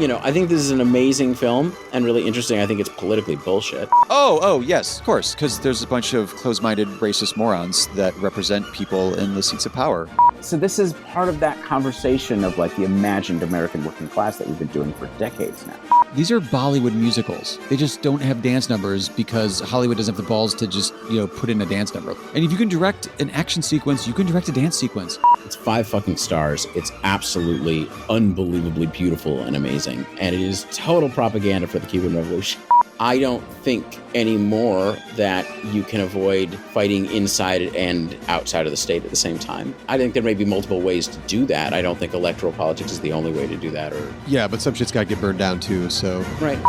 I think this is an amazing film and really interesting. I think it's politically bullshit. Oh, yes, of course, because there's a bunch of closed-minded racist morons that represent people in the seats of power. So this is part of that conversation of like the imagined American working class that we've been doing for decades now. These are Bollywood musicals. They just don't have dance numbers because Hollywood doesn't have the balls to just, put in a dance number. And if you can direct an action sequence, you can direct a dance sequence. It's 5 fucking stars. It's absolutely unbelievably beautiful and amazing. And it is total propaganda for the Cuban Revolution. I don't think anymore that you can avoid fighting inside and outside of the state at the same time. I think there may be multiple ways to do that. I don't think electoral politics is the only way to do that. Yeah, but some shit's got to get burned down too, so... Right.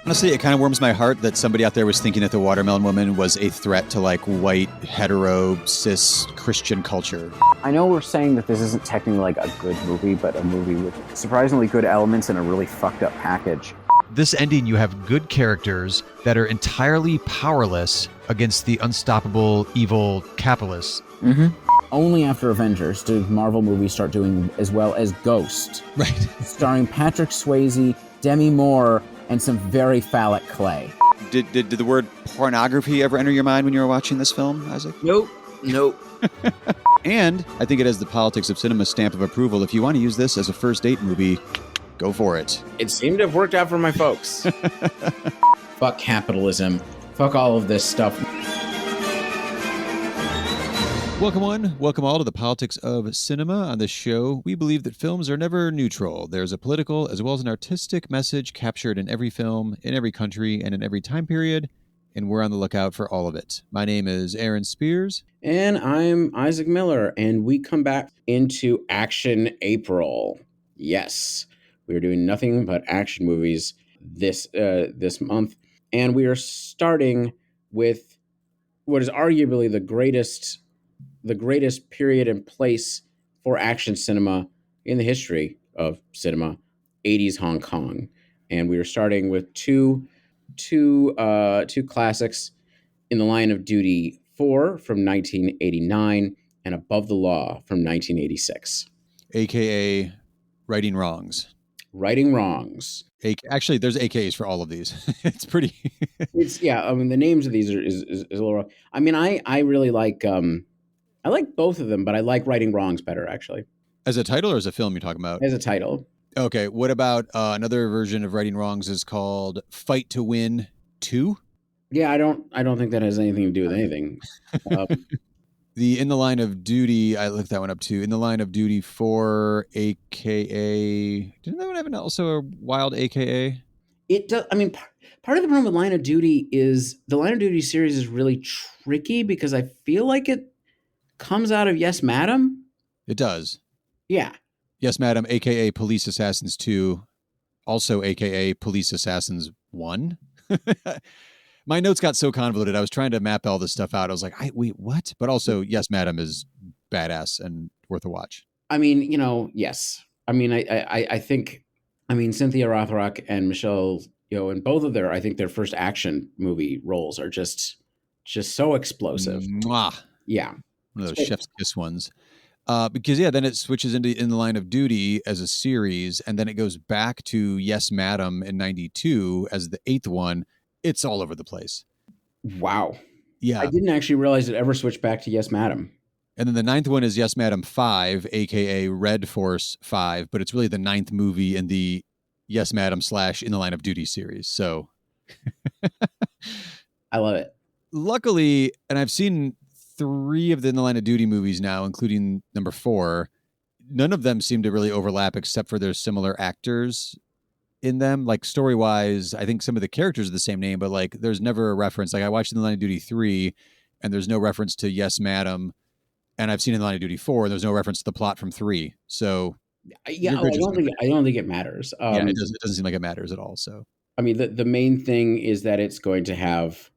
Honestly, it kind of warms my heart that somebody out there was thinking that the Watermelon Woman was a threat to like white, hetero, cis Christian culture. I know we're saying that this isn't technically like a good movie, but a movie with surprisingly good elements and a really fucked up package. This ending, you have good characters that are entirely powerless against the unstoppable evil capitalists. Mm-hmm. Only after Avengers did Marvel movies start doing as well as Ghost. Right. Starring Patrick Swayze, Demi Moore, and some very phallic clay. Did the word pornography ever enter your mind when you were watching this film, Isaac? Nope. And I think it has the politics of cinema stamp of approval. If you want to use this as a first date movie, go for it. It seemed to have worked out for my folks. Fuck capitalism. Fuck all of this stuff. Welcome all to the Politics of Cinema. On this show, we believe that films are never neutral. There's a political as well as an artistic message captured in every film, in every country, and in every time period, and we're on the lookout for all of it. My name is Aaron Spears. And I'm Isaac Miller, and we come back into Action April. Yes, we are doing nothing but action movies this month, and we are starting with what is arguably the greatest period and place for action cinema in the history of cinema, 80s Hong Kong. And we are starting with two classics, In the Line of Duty 4 from 1989 and Above the Law from 1986. AKA Righting Wrongs. Righting Wrongs. Actually, there's AKAs for all of these. It's pretty... the names of these is a little rough. I mean, I really like... I like both of them, but I like Righting Wrongs better, actually. As a title or as a film you're talking about? As a title. Okay, what about another version of Righting Wrongs is called Fight to Win 2? Yeah, I don't think that has anything to do with anything. The In the Line of Duty, I looked that one up too. In the Line of Duty 4, AKA... Didn't that one have also a wild AKA? It does. I mean, part of the problem with Line of Duty is the Line of Duty series is really tricky because I feel like it comes out of Yes, Madam. It does. Yeah. Yes, Madam, a.k.a. Police Assassins 2, also a.k.a. Police Assassins 1. My notes got so convoluted. I was trying to map all this stuff out. I was like, wait, what? But also, Yes, Madam is badass and worth a watch. I mean, yes. I mean, I think, Cynthia Rothrock and Michelle Yeoh, and both of their first action movie roles are just so explosive. Mwah. Yeah. One of those chef's kiss ones. Because, then it switches into In the Line of Duty as a series, and then it goes back to Yes, Madam in 92 as the 8th one. It's all over the place. Wow. Yeah. I didn't actually realize it ever switched back to Yes, Madam. And then the 9th one is Yes, Madam 5, a.k.a. Red Force 5, but it's really the 9th movie in the Yes, Madam / In the Line of Duty series. So I love it. Luckily, and I've seen 3 of the In the Line of Duty movies now, including number 4. None of them seem to really overlap except for there's similar actors in them. Like story-wise, I think some of the characters are the same name, but like there's never a reference. Like I watched In the Line of Duty 3 and there's no reference to Yes, Madam. And I've seen In the Line of Duty 4 and there's no reference to the plot from 3. So yeah, I don't think it matters. It doesn't seem like it matters at all. So I mean, the main thing is that it's going to have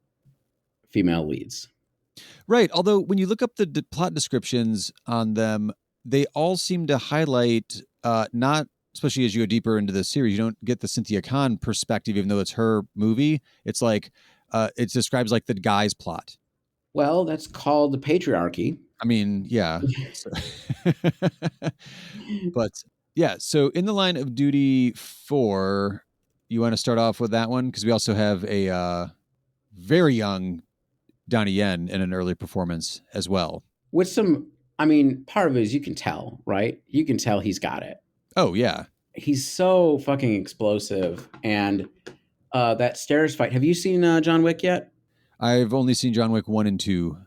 female leads. Right. Although when you look up the plot descriptions on them, they all seem to highlight, not, especially as you go deeper into the series, you don't get the Cynthia Khan perspective, even though it's her movie. It's like, it describes like the guy's plot. Well, that's called the patriarchy. I mean, yeah. So- but yeah, so in the line of duty 4, you want to start off with that one because we also have a very young Donnie Yen in an early performance as well. With some, I mean, part of it is you can tell, right? You can tell he's got it. Oh yeah, He's so fucking explosive. And that stairs fight. Have you seen John Wick yet? I've only seen John Wick 1 and 2.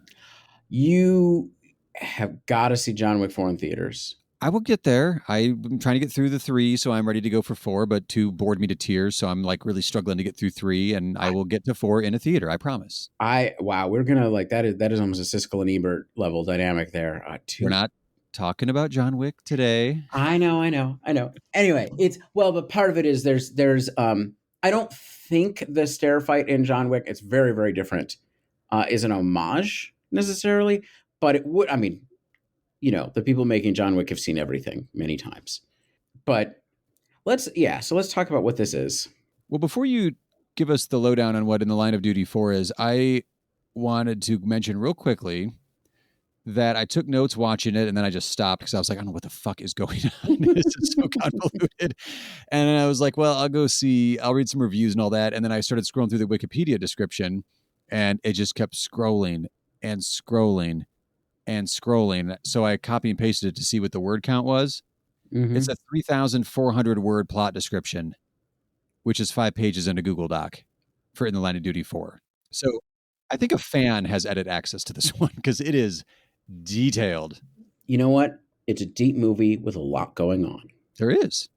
You have got to see John Wick 4 in theaters. I will get there. I'm trying to get through the 3, so I'm ready to go for 4, but 2 bored me to tears, so I'm like really struggling to get through 3, and I will get to 4 in a theater, I promise. Wow, we're gonna like that is almost a Siskel and Ebert level dynamic there. We're not talking about John Wick today. I know. Anyway, it's well, but part of it is there's I don't think the stair fight in John Wick, it's very, very different, is an homage necessarily, but it would, I mean, the people making John Wick have seen everything many times. But so let's talk about what this is. Well, before you give us the lowdown on what In the Line of Duty 4 is, I wanted to mention real quickly that I took notes watching it and then I just stopped because I was like, I don't know what the fuck is going on. This is so convoluted. And I was like, well, I'll read some reviews and all that. And then I started scrolling through the Wikipedia description and it just kept scrolling and scrolling and scrolling. So I copy and pasted it to see what the word count was. Mhm. It's a 3,400 word plot description, which is 5 pages in a Google Doc for In the Line of Duty 4. So I think a fan has edit access to this one because it is detailed. You know what? It's a deep movie with a lot going on. There is.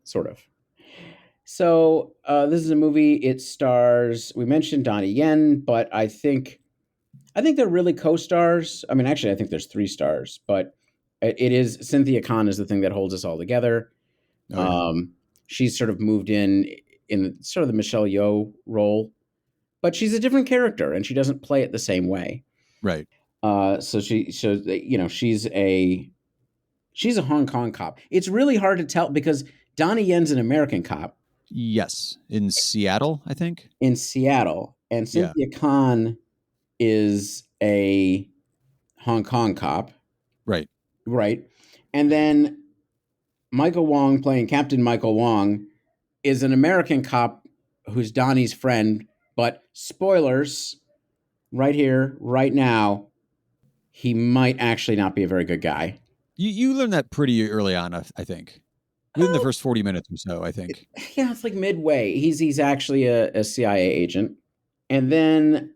Sort of. So this is a movie. It stars. We mentioned Donnie Yen, but I think they're really co-stars. I mean, actually, I think there's 3 stars, but it is Cynthia Khan is the thing that holds us all together. Oh, yeah. She's sort of moved in sort of the Michelle Yeoh role, but she's a different character and she doesn't play it the same way. Right. So she's a Hong Kong cop. It's really hard to tell because Donnie Yen's an American cop Yes. In Seattle, I think. in Seattle, and Yeah. Cynthia Khan is a Hong Kong cop, Right. right? And then Michael Wong, playing Captain Michael Wong, is an American cop who's Donnie's friend. But spoilers, right here, right now, he might actually not be a very good guy. You learned that pretty early on, I think. Within the first 40 minutes or so, I think. Yeah, it's like midway. He's actually a CIA agent. And then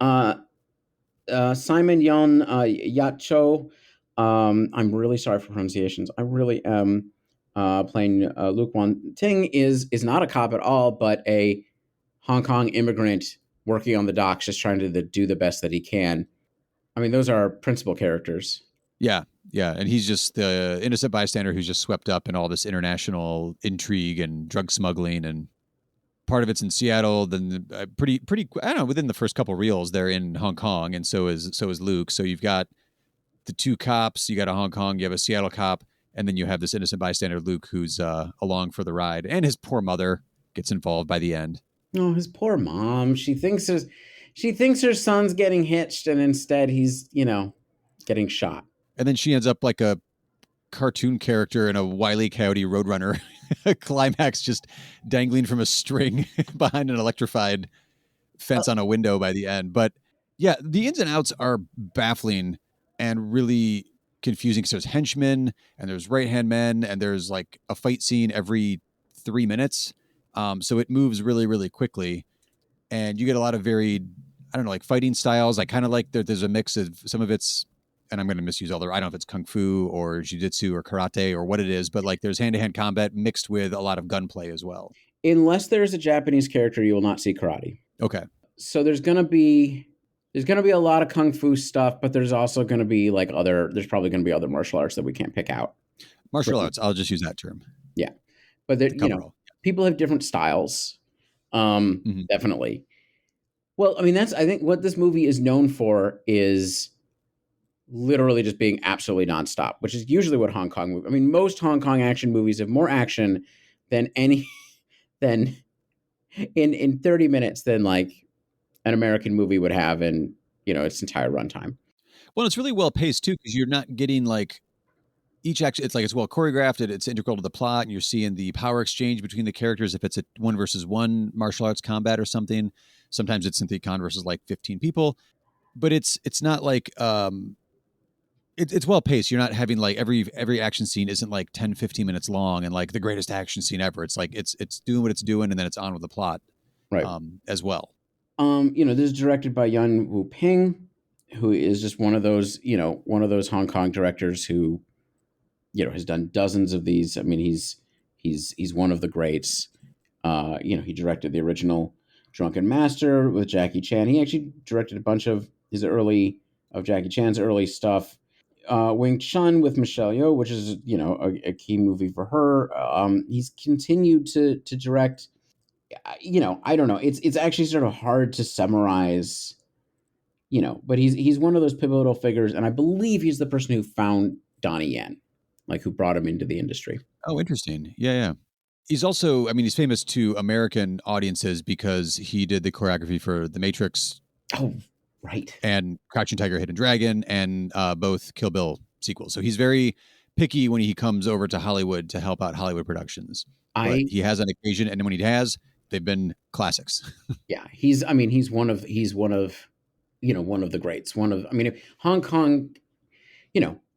Simon Yon Yat-cho, I'm really sorry for pronunciations. I really am. Playing Luke Wan Ting is not a cop at all, but a Hong Kong immigrant working on the docks, just trying to do the best that he can. I mean, those are our principal characters. Yeah. And he's just the innocent bystander who's just swept up in all this international intrigue and drug smuggling, and part of it's in Seattle. Then pretty. I don't know. Within the first couple reels, they're in Hong Kong, and so is Luke. So you've got the 2 cops. You got a Hong Kong. You have a Seattle cop, and then you have this innocent bystander, Luke, who's along for the ride, and his poor mother gets involved by the end. Oh, his poor mom. She thinks her son's getting hitched, and instead he's getting shot. And then she ends up like a cartoon character in a Wile E. Coyote Roadrunner climax, just dangling from a string behind an electrified fence on a window by the end. But yeah, the ins and outs are baffling and really confusing because there's henchmen and there's right-hand men and there's like a fight scene every 3 minutes. So it moves really, really quickly. And you get a lot of varied, I don't know, like fighting styles. I kind of like there's a mix of some of it's, and I'm going to misuse all the, I don't know if it's kung fu or jiu-jitsu or karate or what it is, but like there's hand-to-hand combat mixed with a lot of gunplay as well. Unless there's a Japanese character, you will not see karate. Okay. So there's going to be a lot of kung fu stuff, but there's also going to be there's probably going to be other martial arts that we can't pick out. Martial arts, I'll just use that term. Yeah. But people have different styles. Definitely. Well, I mean, I think what this movie is known for is literally just being absolutely nonstop, which is usually what Hong Kong movies. I mean, most Hong Kong action movies have more action than in 30 minutes than like an American movie would have in its entire runtime. Well, it's really well paced too, because you're not getting like each action. It's well choreographed. It's integral to the plot, and you're seeing the power exchange between the characters. If it's a 1-versus-1 martial arts combat or something, sometimes it's Cynthia Khan versus like 15 people. But it's not like it's well paced. You're not having like every action scene isn't like 10-15 minutes long and like the greatest action scene ever. It's like it's doing what it's doing, and then it's on with the plot, Right. as well. This is directed by Yuen Wu Ping, who is just one of those Hong Kong directors who, has done dozens of these. I mean, he's one of the greats. He directed the original Drunken Master with Jackie Chan. He actually directed a bunch of Jackie Chan's early stuff. Wing Chun with Michelle Yeoh, which is a key movie for her. He's continued to direct. I don't know. It's actually sort of hard to summarize. But he's one of those pivotal figures, and I believe he's the person who found Donnie Yen, like who brought him into the industry. Oh, interesting. Yeah. He's also, I mean, he's famous to American audiences because he did the choreography for The Matrix. Oh, right. And Crouching Tiger, Hidden Dragon, and both Kill Bill sequels. So he's very picky when he comes over to Hollywood to help out Hollywood productions. But he has on occasion, and when he has, they've been classics. Yeah, he's one of one of the greats. Hong Kong.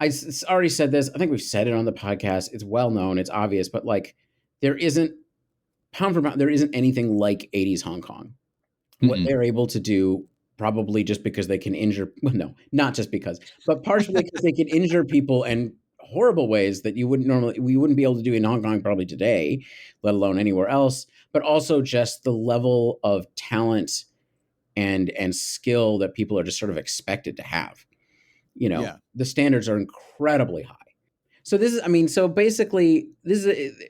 I already said this. I think we've said it on the podcast. It's well known. It's obvious, but like, there isn't pound for pound. There isn't anything like '80s Hong Kong. What they're able to do, probably just because they can injure. Well, no, not just because, but partially because they can injure people in horrible ways that we wouldn't be able to do in Hong Kong probably today, let alone anywhere else. But also just the level of talent and skill that people are just sort of expected to have. The standards are incredibly high. So basically this is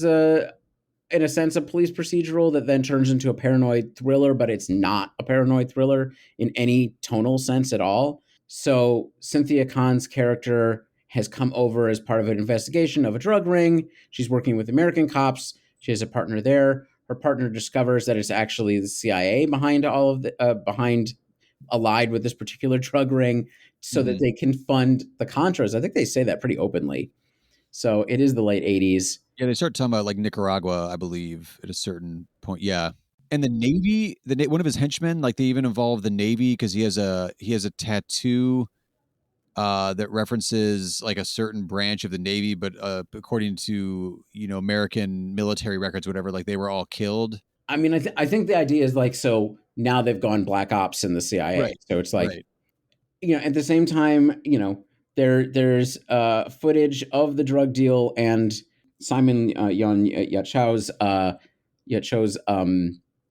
in a sense a police procedural that then turns into a paranoid thriller, but it's not a paranoid thriller in any tonal sense at all. So Cynthia Khan's character has come over as part of an investigation of a drug ring. She's working with American cops. She has a partner there. Her partner discovers that it's actually the CIA behind all of the allied with this particular drug ring, so that they can fund the Contras. I think they say that pretty openly. So it is the late 80s. Yeah, they start talking about like Nicaragua, I believe, at a certain point. Yeah. And the Navy, one of his henchmen, like they even involve the Navy because he has a tattoo that references like a certain branch of the Navy, but according to American military records, whatever, like they were all killed. I mean, I think the idea is like, so now they've gone black ops in the CIA. Right. So it's like, at the same time, there's footage of the drug deal, and Simon Yacho's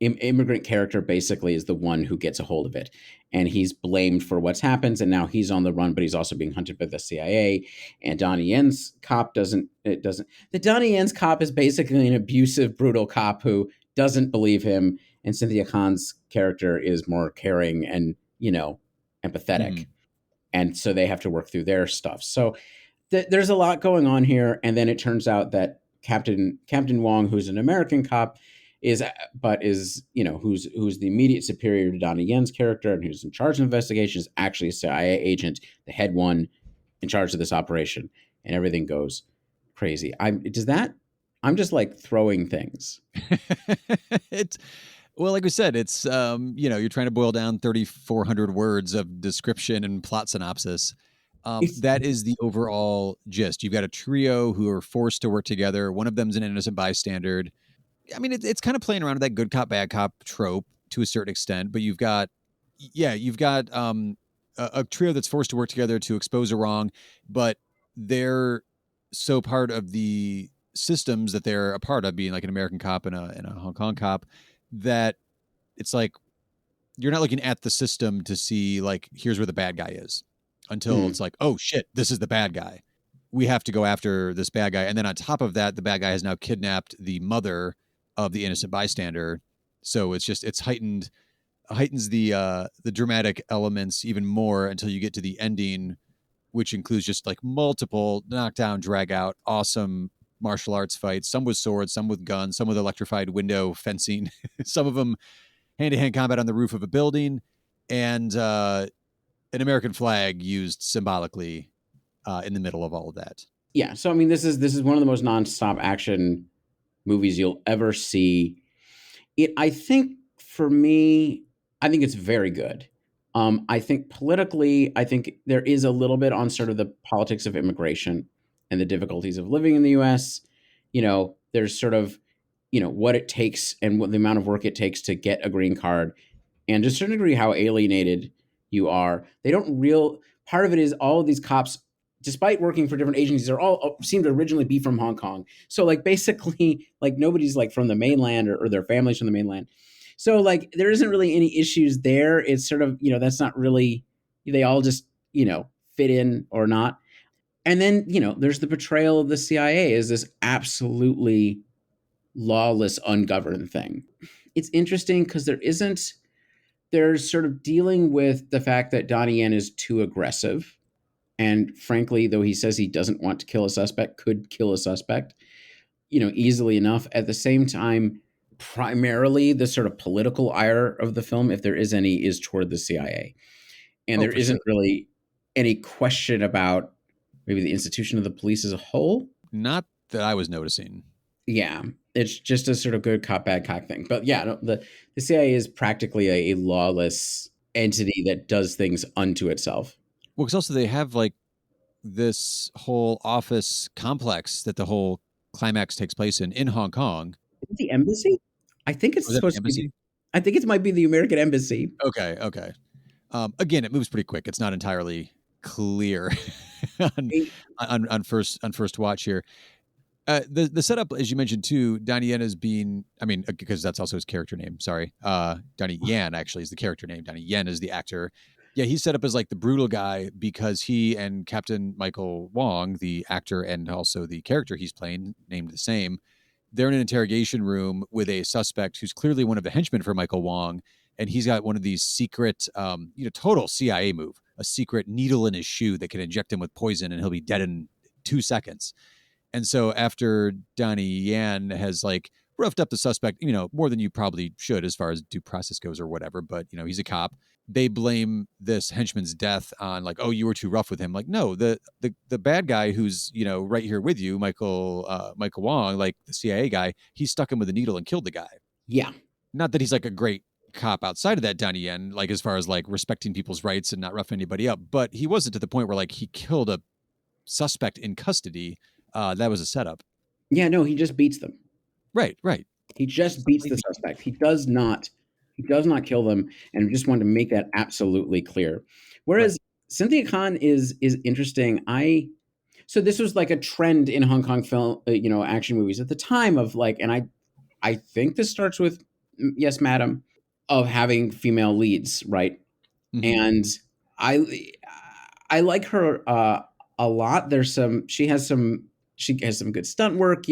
immigrant character basically is the one who gets a hold of it, and he's blamed for what's happened, and now he's on the run, but he's also being hunted by the CIA. And Donnie Yen's cop the Donnie Yen's cop is basically an abusive, brutal cop who doesn't believe him, and Cynthia Khan's character is more caring and empathetic. And so they have to work through their stuff. So there's a lot going on here. And then it turns out that Captain Wong, who's an American cop, who's the immediate superior to Donnie Yen's character and who's in charge of investigations, actually a CIA agent, the head one in charge of this operation, and everything goes crazy. I'm just like throwing things. Well, like we said, it's, you're trying to boil down 3,400 words of description and plot synopsis. That is the overall gist. You've got a trio who are forced to work together. One of them's an innocent bystander. I mean, it's kind of playing around with that good cop, bad cop trope to a certain extent, but you've got a trio that's forced to work together to expose a wrong, but they're so part of the systems that they're a part of, being like an American cop and a Hong Kong cop, that it's like you're not looking at the system to see like here's where the bad guy is until it's like, oh shit, this is the bad guy. We have to go after this bad guy. And then on top of that, the bad guy has now kidnapped the mother of the innocent bystander. So it's heightens the dramatic elements even more until you get to the ending, which includes just like multiple knockdown, drag out, awesome martial arts fights, some with swords, some with guns, some with electrified window fencing, some of them hand-to-hand combat on the roof of a building. and an American flag used symbolically in the middle of all of that. Yeah, so I mean, this is one of the most nonstop action movies you'll ever see. I think for me, I think it's very good. I think politically, I think there is a little bit on sort of the politics of immigration and the difficulties of living in the U.S. There's sort of what it takes and what the amount of work it takes to get a green card, and to a certain degree how alienated you are. They don't real Part of it is all of these cops, despite working for different agencies, are all seem to originally be from Hong Kong. So like basically like nobody's like from the mainland, or their families from the mainland. So like there isn't really any issues there. It's sort of, that's not really, they all just, fit in or not. And then, there's the portrayal of the CIA as this absolutely lawless, ungoverned thing. It's interesting because there's sort of dealing with the fact that Donnie Yen is too aggressive. And frankly, though he says he doesn't want to kill a suspect, could kill a suspect, easily enough. At the same time, primarily the sort of political ire of the film, if there is any, is toward the CIA. And Oh, there for sure. isn't really any question about maybe the institution of the police as a whole. Not that I was noticing. Yeah, it's just a sort of good cop, bad cop thing. But yeah, no, the CIA is practically a lawless entity that does things unto itself. Well, because also they have like this whole office complex that the whole climax takes place in Hong Kong. Is it the embassy? I think it's Was that the supposed to be. embassy? I think it might be the American embassy. Okay. Again, it moves pretty quick. It's not entirely clear on first watch here. The setup, as you mentioned too, Donnie Yen is being, I mean, because that's also his character name. Sorry, Donnie Yen actually is the character name. Donnie Yen is the actor. Yeah, he's set up as like the brutal guy because he and Captain Michael Wong, the actor and also the character he's playing, named the same, they're in an interrogation room with a suspect who's clearly one of the henchmen for Michael Wong, and he's got one of these secret, total CIA move, a secret needle in his shoe that can inject him with poison, and he'll be dead in 2 seconds. And so after Donnie Yen has like roughed up the suspect, more than you probably should as far as due process goes or whatever, but he's a cop. They blame this henchman's death on like, oh, you were too rough with him. Like, no, the bad guy who's right here with you, Michael Wong, like the CIA guy, he stuck him with a needle and killed the guy. Yeah. Not that he's like a great cop outside of that, Donnie Yen, like as far as like respecting people's rights and not roughing anybody up, but he wasn't to the point where like he killed a suspect in custody. That was a setup. Yeah, no, he just beats them. Right. He just beats the suspect. He does not kill them, and just wanted to make that absolutely clear. Whereas Cynthia Khan is interesting. So this was like a trend in Hong Kong film, action movies at the time of like, and I think this starts with Yes, Madam, of having female leads, right? Mhm. And I like her a lot. She has some good stunt work,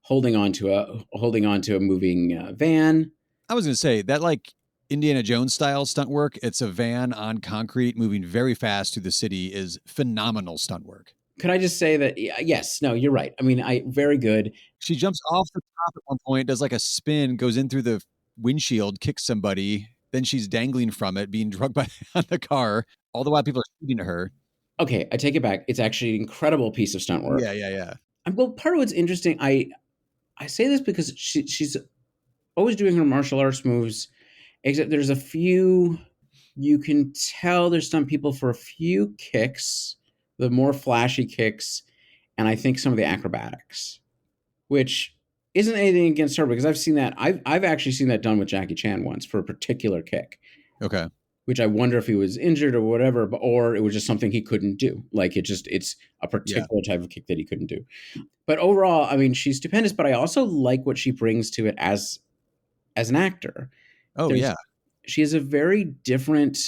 holding on to a moving van. I was going to say that like Indiana Jones style stunt work, it's a van on concrete moving very fast through the city, is phenomenal stunt work. Could I just say that, yes, no, you're right. I mean, very good. She jumps off the top at one point, does like a spin, goes in through the windshield, kicks somebody. Then she's dangling from it, being drugged on the car. All the while people are shooting at her. Okay, I take it back. It's actually an incredible piece of stunt work. Yeah. Well, part of what's interesting, I say this because she's always doing her martial arts moves, except there's a few, you can tell there's some people for a few kicks, the more flashy kicks, and I think some of the acrobatics, which isn't anything against her, because I've seen that. I've actually seen that done with Jackie Chan once for a particular kick. Okay. Which I wonder if he was injured or whatever, or it was just something he couldn't do. Like it's a particular type of kick that he couldn't do. But overall, I mean, she's stupendous, but I also like what she brings to it as an actor. Oh, yeah. She has a very different,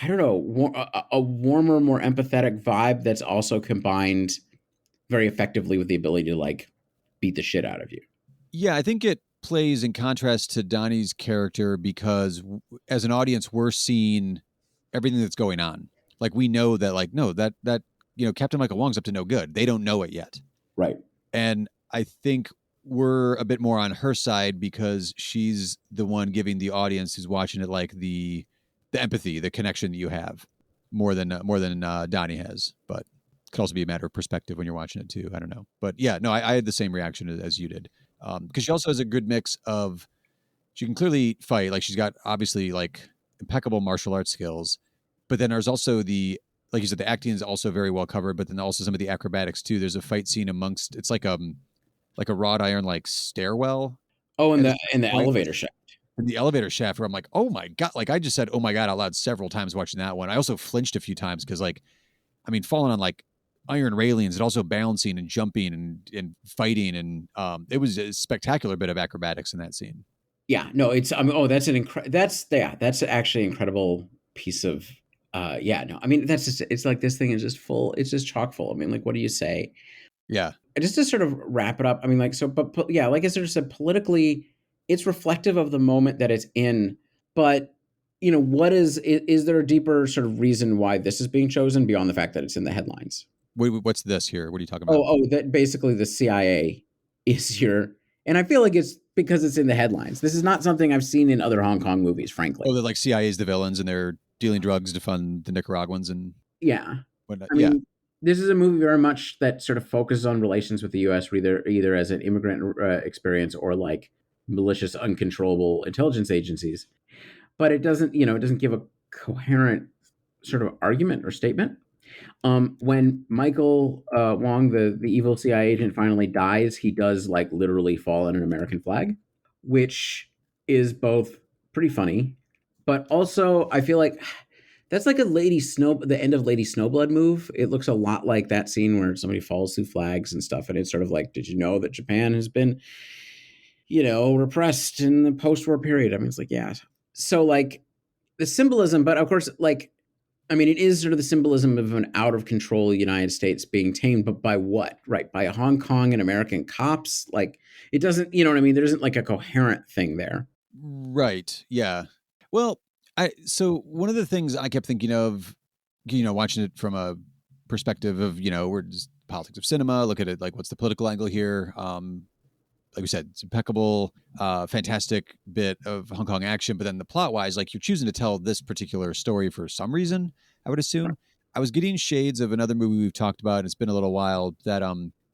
I don't know, a warmer, more empathetic vibe that's also combined very effectively with the ability to like beat the shit out of you. Yeah, I think it plays in contrast to Donnie's character because as an audience, we're seeing everything that's going on. Like we know that like, no, that Captain Michael Wong's up to no good. They don't know it yet. Right. And I think we're a bit more on her side because she's the one giving the audience who's watching it like the the empathy, the connection that you have more than Donnie has. But it could also be a matter of perspective when you're watching it too. I don't know, but yeah, no, I had the same reaction as you did, because she also has a good mix of, she can clearly fight, like she's got obviously like impeccable martial arts skills, but then there's also like you said, the acting is also very well covered, but then also some of the acrobatics too. There's a fight scene amongst, it's like a wrought iron like stairwell Oh, at a in certain the point, elevator shaft. in the elevator shaft, where I'm like, oh my god, like I just said oh my god out loud several times watching that one. I also flinched a few times because, like, I mean, falling on like iron railings and also balancing and jumping and fighting, and it was a spectacular bit of acrobatics in that scene. Yeah, no, it's I mean, that's actually an incredible piece of yeah, no. I mean, that's just it's like this thing is just full, it's just chock full. I mean, like what do you say? Yeah. Just to sort of wrap it up, I mean, like so but yeah, like I sort of said, politically it's reflective of the moment that it's in, but what is there a deeper sort of reason why this is being chosen beyond the fact that it's in the headlines? What's this here? What are you talking about? Oh, that basically the CIA is your, and I feel like it's because it's in the headlines. This is not something I've seen in other Hong Kong movies, frankly. Oh, they're like CIA's the villains and they're dealing drugs to fund the Nicaraguans and Yeah. whatnot. I Yeah. mean, this is a movie very much that sort of focuses on relations with the U.S. Either as an immigrant experience or like malicious, uncontrollable intelligence agencies. But it doesn't, it doesn't give a coherent sort of argument or statement. When Michael Wong, the evil CIA agent, finally dies, he does like literally fall on an American flag, which is both pretty funny, but also I feel like that's like the end of Lady Snowblood move. It looks a lot like that scene where somebody falls through flags and stuff, and it's sort of like, did you know that Japan has been, repressed in the post-war period? I mean, it's like, yeah. So like the symbolism, but of course, like, I mean, it is sort of the symbolism of an out of control United States being tamed, but by what? Right? By Hong Kong and American cops? Like, it doesn't, you know what I mean? There isn't like a coherent thing there. Right. Yeah. Well, so one of the things I kept thinking of, watching it from a perspective of, we're just politics of cinema, look at it like what's the political angle here? Like we said, it's impeccable, fantastic bit of Hong Kong action, but then the plot wise, like you're choosing to tell this particular story for some reason, I would assume. I was getting shades of another movie we've talked about, and it's been a little while, that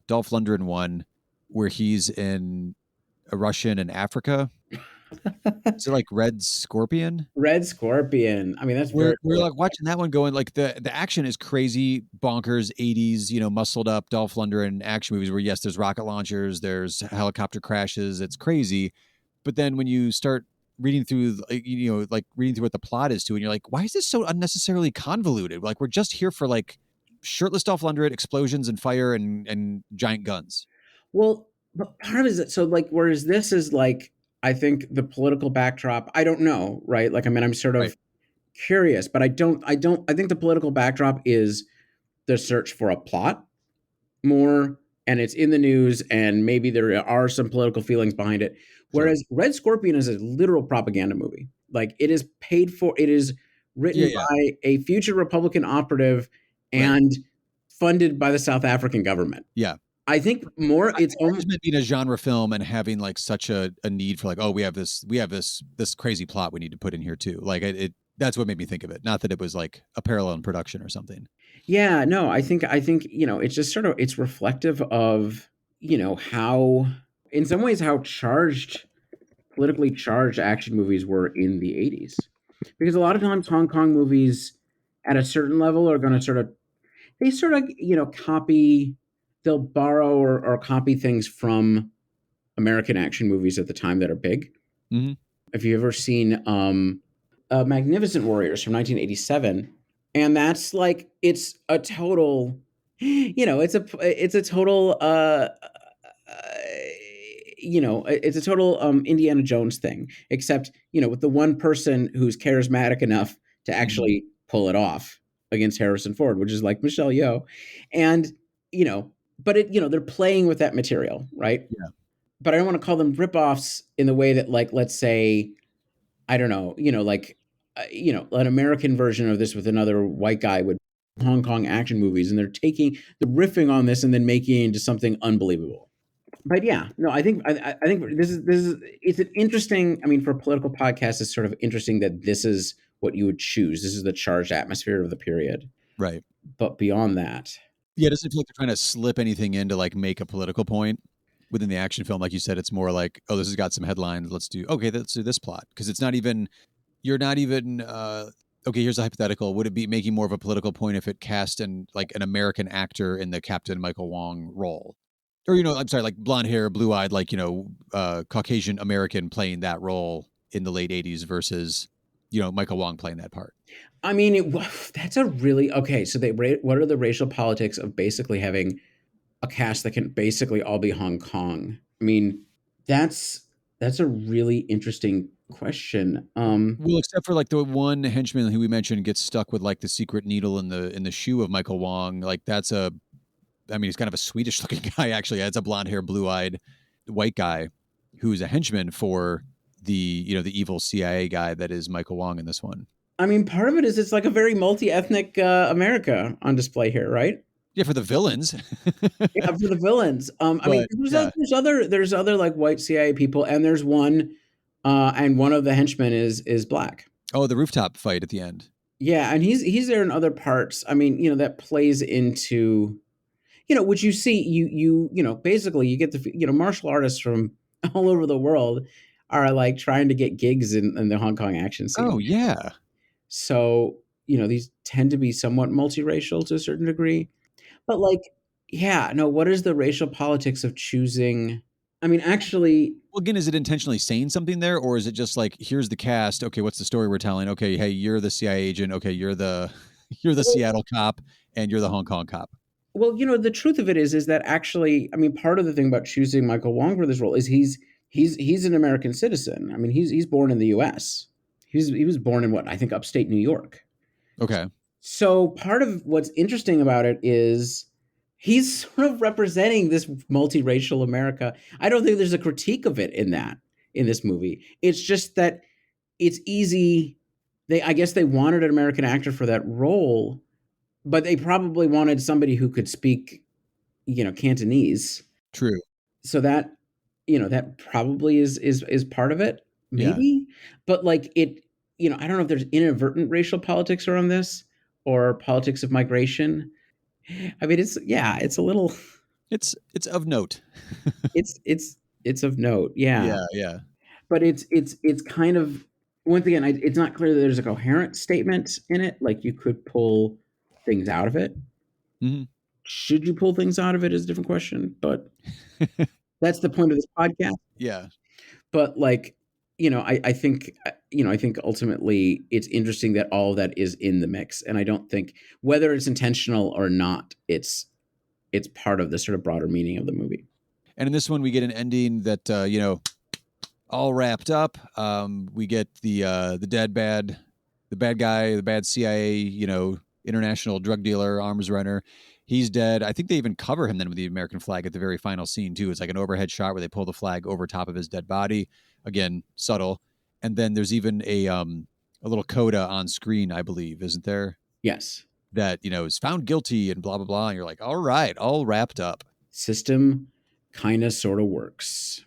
Dolph Lundgren one, where he's in a Russian in Africa. Is it like Red Scorpion? Red Scorpion. I mean, that's We're very like watching that one going, like the action is crazy, bonkers, 80s, muscled up Dolph Lundgren action movies where, yes, there's rocket launchers, there's helicopter crashes, it's crazy. But then when you start reading through, like reading through what the plot is to, and you're like, why is this so unnecessarily convoluted? Like, we're just here for like shirtless Dolph Lundgren, explosions and fire and giant guns. well, but part of it is so like, whereas this is like, I think the political backdrop, I don't know, right? Like, I mean, I'm sort of Right. curious, but I think the political backdrop is the search for a plot more, and it's in the news, and maybe there are some political feelings behind it. Sure. Whereas Red Scorpion is a literal propaganda movie. Like, it is paid for, it is written Yeah. by a future Republican operative and funded by the South African government. Yeah. I think more it's I just meant being a genre film and having like such a need for like, oh, we have this crazy plot we need to put in here too. Like it that's what made me think of it. Not that it was like a parallel in production or something. Yeah, no, I think it's just sort of, it's reflective of, how in some ways how politically charged action movies were in the 80s. Because a lot of times Hong Kong movies at a certain level are going to sort of copy, they'll borrow or copy things from American action movies at the time that are big. Mhm. Have you ever seen Magnificent Warriors from 1987? And that's like, it's a total, it's a total, it's a total Indiana Jones thing, except, with the one person who's charismatic enough to actually pull it off against Harrison Ford, which is like Michelle Yeoh. And, but they're playing with that material, right? Yeah. But I don't want to call them ripoffs in the way that, like, let's say, I don't know, an American version of this with another white guy would Hong Kong action movies, and they're riffing on this and then making it into something unbelievable. But yeah, no, I think this is it's an interesting. I mean, for a political podcast, it's sort of interesting that this is what you would choose. This is the charged atmosphere of the period. Right. But beyond that, Yeah, it doesn't feel like they're trying to slip anything in to like make a political point within the action film. Like you said, it's more like, oh, this has got some headlines. Let's do this plot. Because it's not even, you're not even, okay, here's a hypothetical. Would it be making more of a political point if it cast an American actor in the Captain Michael Wong role? Or, I'm sorry, like blonde hair, blue eyed, like, Caucasian American playing that role in the late 80s versus, Michael Wong playing that part. I mean, that's a really okay. So what are the racial politics of basically having a cast that can basically all be Hong Kong? I mean, that's a really interesting question. Well, except for like the one henchman who we mentioned gets stuck with like the secret needle in the shoe of Michael Wong. Like he's kind of a Swedish looking guy actually. It's a blonde hair, blue eyed white guy who's a henchman for the the evil CIA guy that is Michael Wong in this one. I mean, part of it is it's like a very multi-ethnic America on display here, right? Yeah, for the villains. Yeah, for the villains. I mean, there's other like white CIA people, and there's one, and one of the henchmen is black. Oh, the rooftop fight at the end. Yeah, and he's there in other parts. I mean, that plays into, which you see, basically you get the, martial artists from all over the world are like trying to get gigs in the Hong Kong action scene. Oh yeah. So, these tend to be somewhat multiracial to a certain degree. But like, yeah, no, what is the racial politics of choosing? I mean, actually, well, again, is it intentionally saying something there, or is it just like, here's the cast? Okay, what's the story we're telling? Okay, hey, you're the CIA agent. Okay, you're the Seattle cop, and you're the Hong Kong cop. Well, the truth of it is that actually, I mean, part of the thing about choosing Michael Wong for this role is he's an American citizen. I mean, he's born in the U.S. He was born in I think upstate New York. Okay. So part of what's interesting about it is he's sort of representing this multiracial America. I don't think there's a critique of it in this movie. It's just that it's easy. I guess they wanted an American actor for that role, but they probably wanted somebody who could speak, Cantonese. True. So that, that probably is part of it, maybe. Yeah. But like it, I don't know if there's inadvertent racial politics around this or politics of migration. I mean, it's a little. It's of note. it's of note. Yeah. Yeah. But it's kind of, once again, it's not clear that there's a coherent statement in it. Like you could pull things out of it. Mm-hmm. Should you pull things out of it is a different question, but that's the point of this podcast. Yeah. But like, I think ultimately it's interesting that all of that is in the mix. And I don't think whether it's intentional or not, it's part of the sort of broader meaning of the movie. And in this one, we get an ending that, all wrapped up. We get the bad guy, the bad CIA, international drug dealer, arms runner. He's dead. I think they even cover him then with the American flag at the very final scene too. It's like an overhead shot where they pull the flag over top of his dead body. Again, subtle. And then there's even a little coda on screen, I believe, isn't there? Yes. That, is found guilty and blah, blah, blah. And you're like, all right, all wrapped up. System kind of sort of works.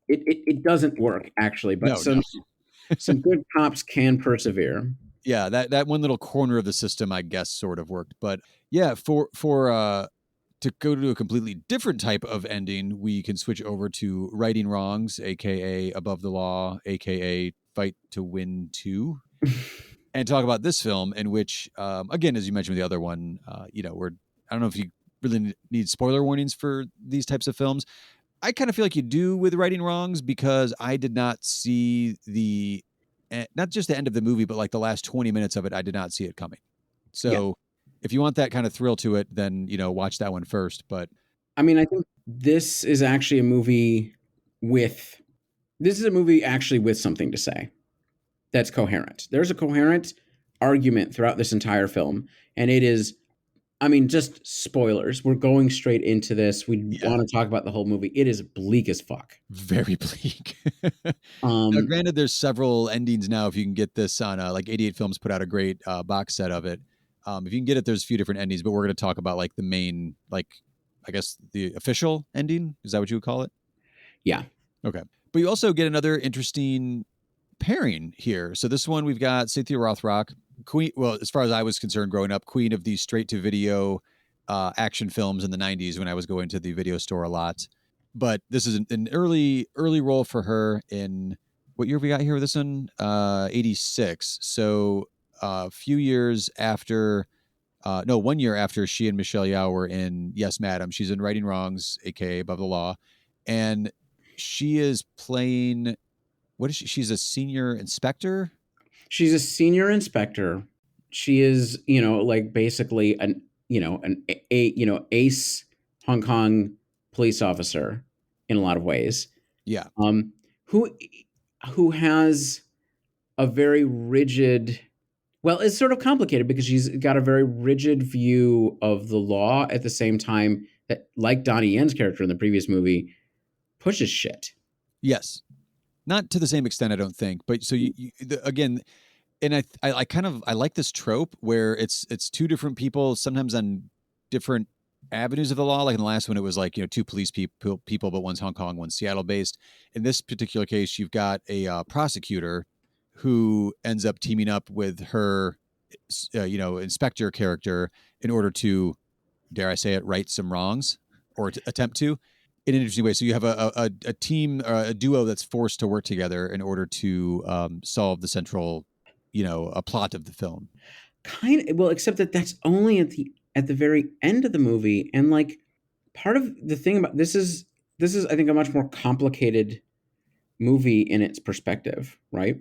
It doesn't work actually, but some good cops can persevere. Yeah, that one little corner of the system, I guess, sort of worked. But yeah, for to go to a completely different type of ending, we can switch over to Righting Wrongs, aka Above the Law, aka Fight to Win 2, and talk about this film in which, again, as you mentioned with the other one, I don't know if you really need spoiler warnings for these types of films. I kind of feel like you do with Righting Wrongs because I did not see not just the end of the movie, but like the last 20 minutes of it, I did not see it coming. So if you want that kind of thrill to it, then, watch that one first. But I mean, I think this is actually a movie with something to say that's coherent. There's a coherent argument throughout this entire film. And it is, I mean, just spoilers. We're going straight into this. We want to talk about the whole movie. It is bleak as fuck. Very bleak. Now, granted, there's several endings now. If you can get this on, like 88 Films put out a great box set of it. If you can get it, there's a few different endings, but we're going to talk about like the main, like, I guess the official ending. Is that what you would call it? Yeah. Okay. But you also get another interesting pairing here. So this one we've got Cynthia Rothrock, queen. Well, as far as I was concerned, growing up, queen of these straight-to-video action films in the '90s when I was going to the video store a lot. But this is an early role for her in what year we got here with this one? 86. So a few years after, no, 1 year after she and Michelle Yeoh were in Yes, Madam. She's in Righting Wrongs, aka Above the Law, and she is playing. What is she? She's a senior inspector. She's a senior inspector. She is, like basically an ace Hong Kong police officer in a lot of ways. Yeah. Who has a very rigid. Well, it's sort of complicated because she's got a very rigid view of the law at the same time that, like Donnie Yen's character in the previous movie, pushes shit. Yes. Not to the same extent, I don't think. But so again, and I kind of like this trope where it's two different people, sometimes on different avenues of the law. Like in the last one, it was like, two police people, but one's Hong Kong, one's Seattle based. In this particular case, you've got a prosecutor who ends up teaming up with her, inspector character in order to, dare I say it, right some wrongs or to attempt to in an interesting way. So you have a team, a duo that's forced to work together in order to solve the central, a plot of the film. Well, except that that's only at the very end of the movie, and like part of the thing about this is I think a much more complicated movie in its perspective, right?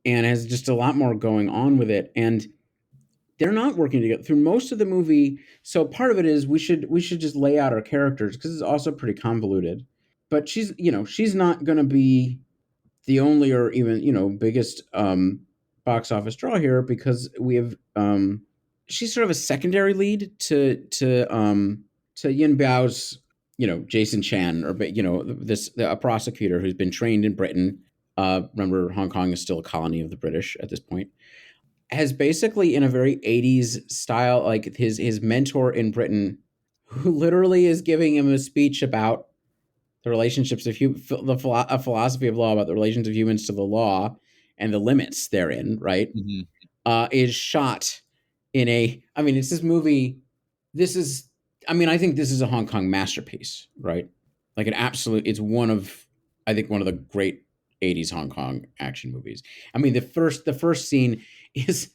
And has just a lot more going on with it, and they're not working together through most of the movie. So part of it is we should just lay out our characters because it's also pretty convoluted. But she's not going to be the only or even biggest box office draw here because we have she's sort of a secondary lead to Yin Biao's Jason Chan, or a prosecutor who's been trained in Britain. Remember, Hong Kong is still a colony of the British at this point. Has basically, in a very 80s style, like his mentor in Britain, who literally is giving him a speech about the relationships of a philosophy of law about the relations of humans to the law and the limits therein, right? Mm-hmm. Is shot in it's this movie. I think this is a Hong Kong masterpiece, right? Like it's one of the great 80s Hong Kong action movies. I mean, the first scene is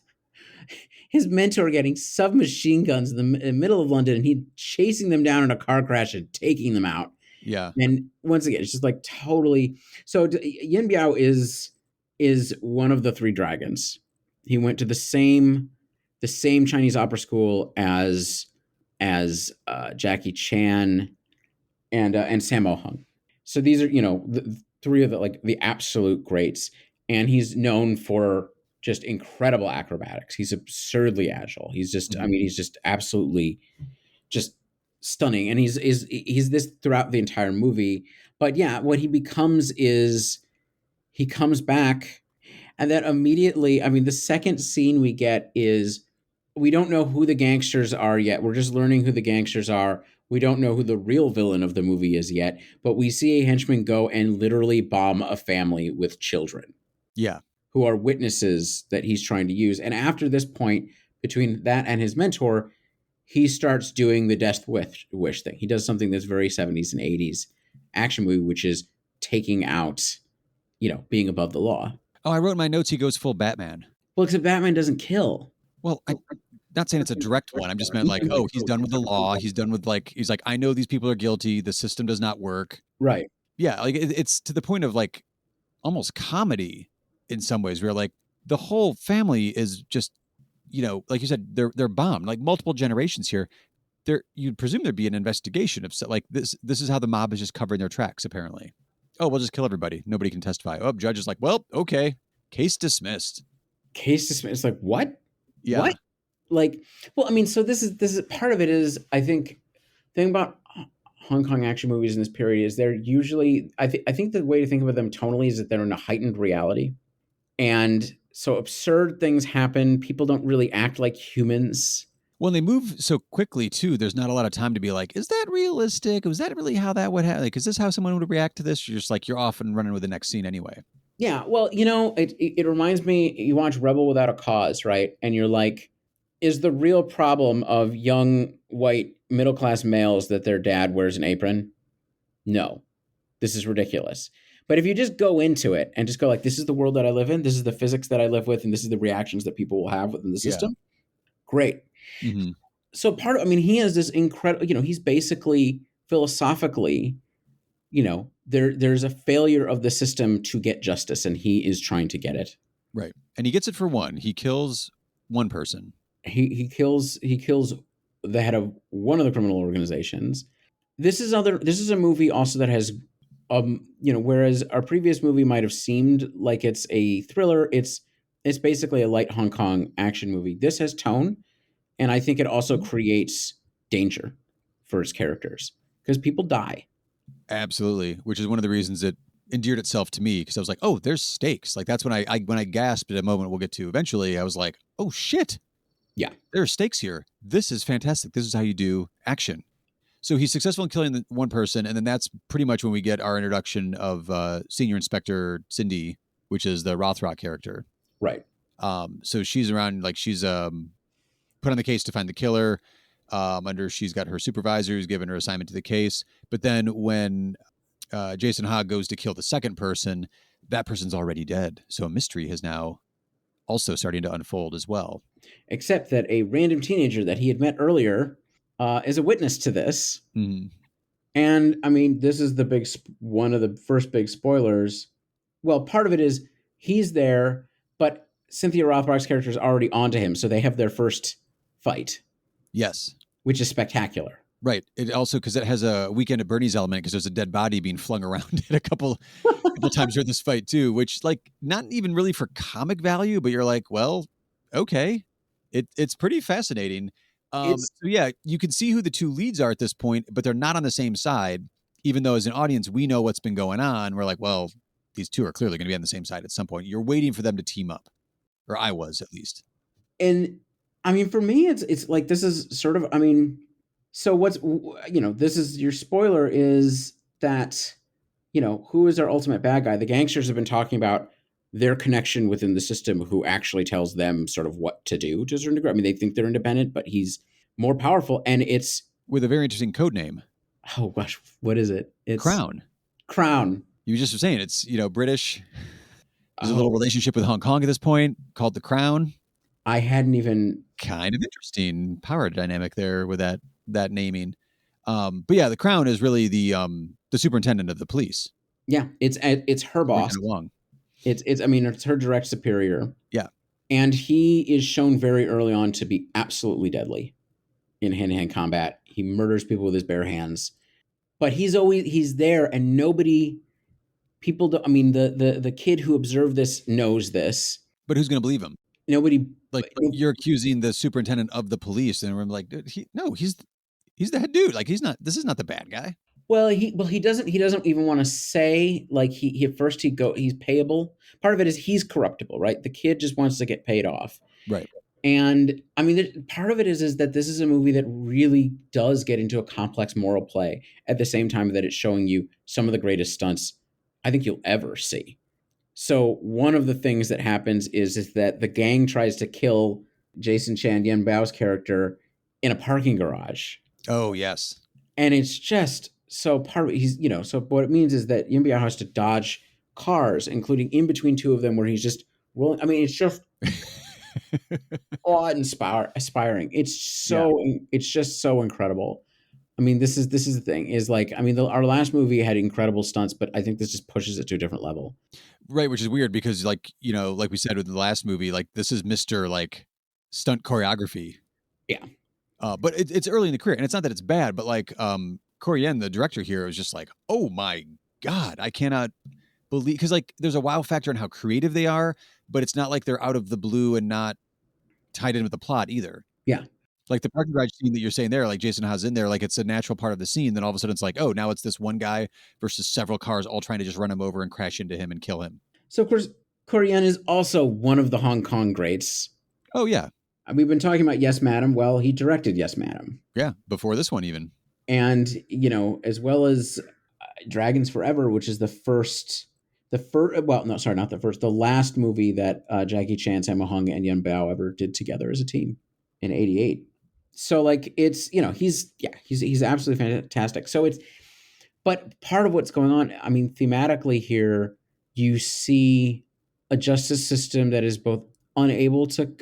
his mentor getting submachine guns in the middle of London and he chasing them down in a car crash and taking them out. Yeah. And once again, it's just like totally. So Yin Biao is one of the three dragons. He went to the same Chinese opera school as Jackie Chan and Sammo Hung. So these are the three of the absolute greats, and he's known for just incredible acrobatics. He's absurdly agile. He's just he's just absolutely just stunning, and he's this throughout the entire movie. But yeah, what he becomes is he comes back, and then immediately, the second scene we get is we don't know who the gangsters are yet. We're just learning who the gangsters are. We don't know who the real villain of the movie is yet, but we see a henchman go and literally bomb a family with children. Yeah. Who are witnesses that he's trying to use. And after this point, between that and his mentor, he starts doing the death wish thing. He does something that's very 70s and 80s action movie, which is taking out, being above the law. Oh, I wrote in my notes he goes full Batman. Well, except Batman doesn't kill. Well, I'm not saying it's a direct one. I'm just meant like, oh, he's done with the law. He's done with he's like, I know these people are guilty. The system does not work. Right. Yeah. Like it's to the point of like almost comedy in some ways where like the whole family is just, like you said, they're bombed like multiple generations here. You'd presume there'd be an investigation of like this is how the mob is just covering their tracks. Apparently. Oh, we'll just kill everybody. Nobody can testify. Oh, judge is like, well, okay. Case dismissed. It's like, what? Yeah. What? Like, well, so this is part of it is, I think, the thing about Hong Kong action movies in this period is they're usually, I think the way to think about them tonally is that they're in a heightened reality. And so absurd things happen. People don't really act like humans. When they move so quickly too, there's not a lot of time to be like, is that realistic? Was that really how that would happen? Like, is this how someone would react to this? You're just like, you're off and running with the next scene anyway. Yeah, well, it reminds me. You watch Rebel Without a Cause, right? And you're like, is the real problem of young white middle class males that their dad wears an apron? No, this is ridiculous. But if you just go into it and just go like, this is the world that I live in, this is the physics that I live with, and this is the reactions that people will have within the Yeah. system. Great. Mm-hmm. So he has this incredible. He's basically philosophically, there's a failure of the system to get justice, and he is trying to get it. Right. And he gets it for one. He kills one person. He kills the head of one of the criminal organizations. This is a movie also that has whereas our previous movie might have seemed like it's a thriller, it's basically a light Hong Kong action movie. This has tone, and I think it also creates danger for its characters because people die. Absolutely, which is one of the reasons it endeared itself to me, because I was like, oh, there's stakes. Like that's when I gasped at a moment we'll get to eventually. I was like, oh shit. Yeah. There are stakes here. This is fantastic. This is how you do action. So he's successful in killing the one person, and then that's pretty much when we get our introduction of Senior Inspector Cindy, which is the Rothrock character. Right. So she's around, like she's put on the case to find the killer. She's got her supervisor who's given her assignment to the case. But then when Jason Hogg goes to kill the second person, that person's already dead. So a mystery has now also starting to unfold as well. Except that a random teenager that he had met earlier is a witness to this. Mm-hmm. And this is one of the first big spoilers. Well, part of it is he's there, but Cynthia Rothrock's character is already onto him, so they have their first fight. Yes. Which is spectacular. Right. It also, because it has a Weekend at Bernie's element, because there's a dead body being flung around it a couple times during this fight too, which like not even really for comic value, but you're like, well, okay. It's pretty fascinating. So yeah, you can see who the two leads are at this point, but they're not on the same side, even though as an audience, we know what's been going on. We're like, well, these two are clearly going to be on the same side at some point. You're waiting for them to team up, or I was at least. And for me, it's like, this is sort of, so what's, this is your spoiler is that, who is our ultimate bad guy? The gangsters have been talking about their connection within the system, who actually tells them sort of what to do to a certain degree. They think they're independent, but he's more powerful, and it's with a very interesting code name. Oh gosh, what is it? It's Crown. You just were saying it's, British. There's a little relationship with Hong Kong at this point called the Crown. I hadn't even kind of interesting power dynamic there with that naming. But yeah, the Crown is really the superintendent of the police. Yeah, it's her boss. It's her direct superior. Yeah. And he is shown very early on to be absolutely deadly in hand-to-hand combat. He murders people with his bare hands. But he's there, and people don't, the kid who observed this knows this. But who's going to believe him? Nobody. Like, you're accusing the superintendent of the police, and we're like, dude, he's the head dude. Like, this is not the bad guy. Well, he doesn't even want to say, like, he's payable. Part of it is he's corruptible, right? The kid just wants to get paid off. Right. And part of it is that this is a movie that really does get into a complex moral play at the same time that it's showing you some of the greatest stunts I think you'll ever see. So one of the things that happens is that the gang tries to kill Jason Chan Yen Bao's character in a parking garage. Oh, yes. And it's just so so what it means is that Yen Bao has to dodge cars, including in between two of them where he's just rolling. It's just awe-inspiring. It's just so incredible. This is the thing is like, our last movie had incredible stunts, but I think this just pushes it to a different level. Right. Which is weird because like we said with the last movie, like this is Mr. like stunt choreography. Yeah. But it's early in the career, and it's not that it's bad, but like Corey Yen, the director here, is just like, oh my God, I cannot believe, because like there's a wow factor in how creative they are, but it's not like they're out of the blue and not tied in with the plot either. Yeah. Like the parking garage scene that you're saying there, like Jason Ha's in there, like it's a natural part of the scene. Then all of a sudden it's like, oh, now it's this one guy versus several cars all trying to just run him over and crash into him and kill him. So of course, Corey Yen is also one of the Hong Kong greats. Oh yeah. We've been talking about Yes, Madam. Well, he directed Yes, Madam. Yeah, before this one even. And, as well as Dragons Forever, which is the first The first, well, no, sorry, not the first. The last movie that Jackie Chan, Sammo Hung, and Yun Bao ever did together as a team in '88. So like it's he's absolutely fantastic. So it's but part of what's going on, I mean, thematically here, you see a justice system that is both unable to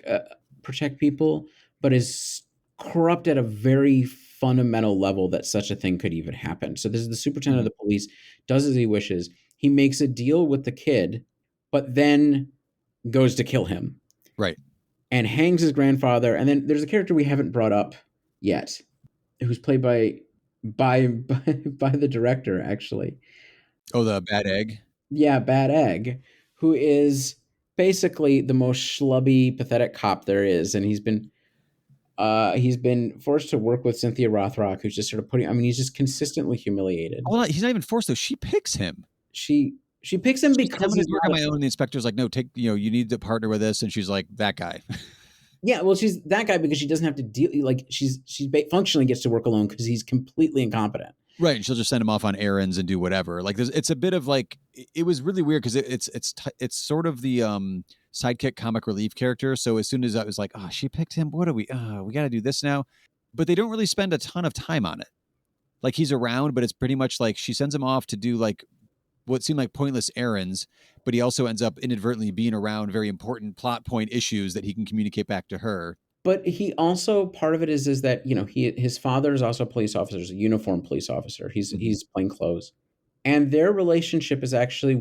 protect people, but is corrupt at a very fundamental level that such a thing could even happen. So this is the superintendent of the police, does as he wishes. He makes a deal with the kid, but then goes to kill him. Right. And hangs his grandfather. And then there's a character we haven't brought up yet, who's played by the director, actually. Oh, the bad egg. Yeah, Bad Egg, who is basically the most schlubby, pathetic cop there is, and he's been forced to work with Cynthia Rothrock, who's just sort of putting. I mean, he's just consistently humiliated. Well, he's not even forced though. She picks him. She picks him because I'm going he's to work on my own. And the inspector's like, no, you need to partner with this, and she's like, that guy. Yeah, well, she's that guy because she doesn't have to deal. Like she's functionally gets to work alone because he's completely incompetent. Right, and she'll just send him off on errands and do whatever. Like, it's a bit of like it was really weird because it's sort of the sidekick comic relief character. So as soon as I was like, oh, she picked him. What are we? We got to do this now. But they don't really spend a ton of time on it. Like he's around, but it's pretty much like she sends him off to do like what seemed like pointless errands, but he also ends up inadvertently being around very important plot point issues that he can communicate back to her. But he also part of it is that his father is also a police officer, a uniformed police officer. He's plain clothes, and their relationship is actually